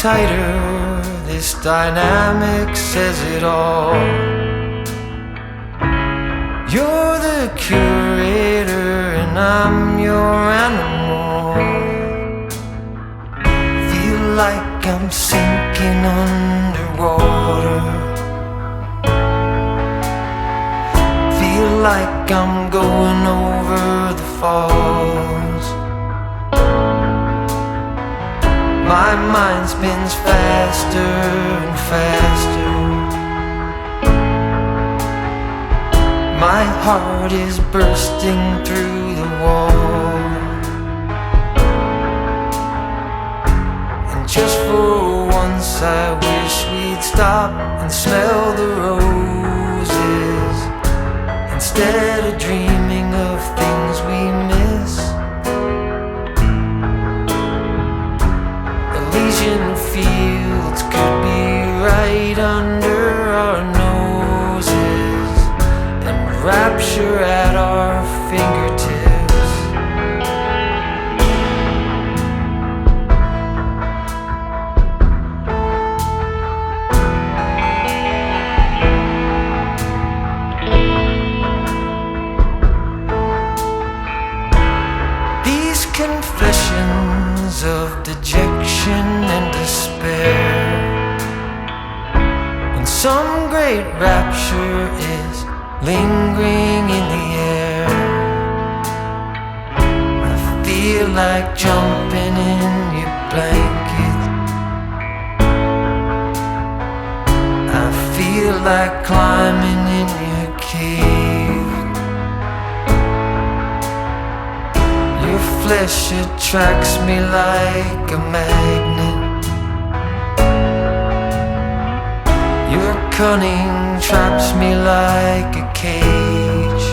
tighter, this dynamic says it all. You're the curator and I'm your animal. Feel like I'm sinking underwater. Feel like I'm going over the falls. My mind spins faster and faster. My heart is bursting through the wall. And just for once I wish we'd stop and smell the roses, instead of dreaming of things we miss. Elysian fields could be right under our noses, and rapture at our fingertips. These confessions of dejection and despair, when some great rapture is lingering in the air, I feel like jumping in your blanket. I feel like climbing in your cave. Your flesh attracts me like a magnet. Your cunning traps me like a cage.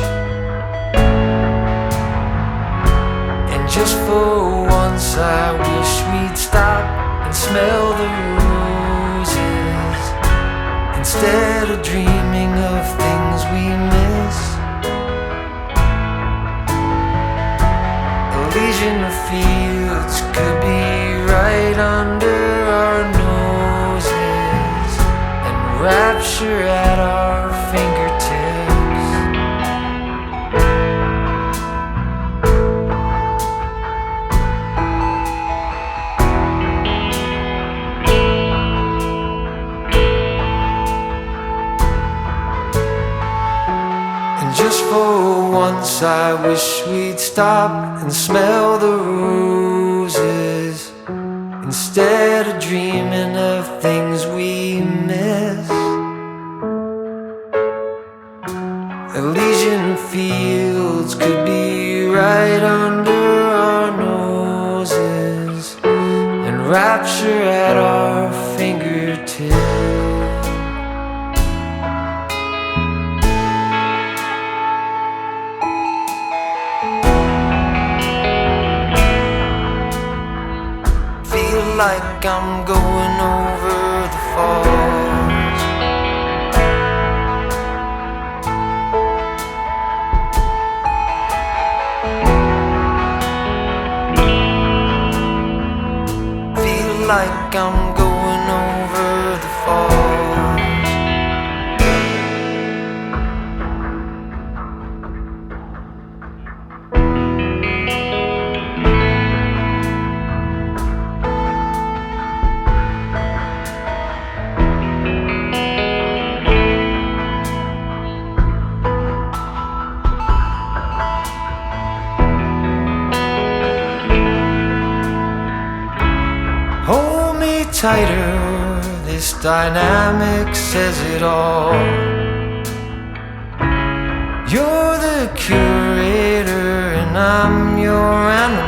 And just for once I wish we'd stop and smell the roses, instead of dreaming of things we miss. Elysian fields could be right under our noses, and rapture at our fingertips. And just for once I wish we'd stop and smell the roses, instead of dreaming of things we miss. Elysian fields could be right under our noses, and rapture at our fingertips. Feel like I'm going over the falls. Feel like I'm going over the falls. Hold me tighter, this dynamic says it all. You're the curator and I'm your animal.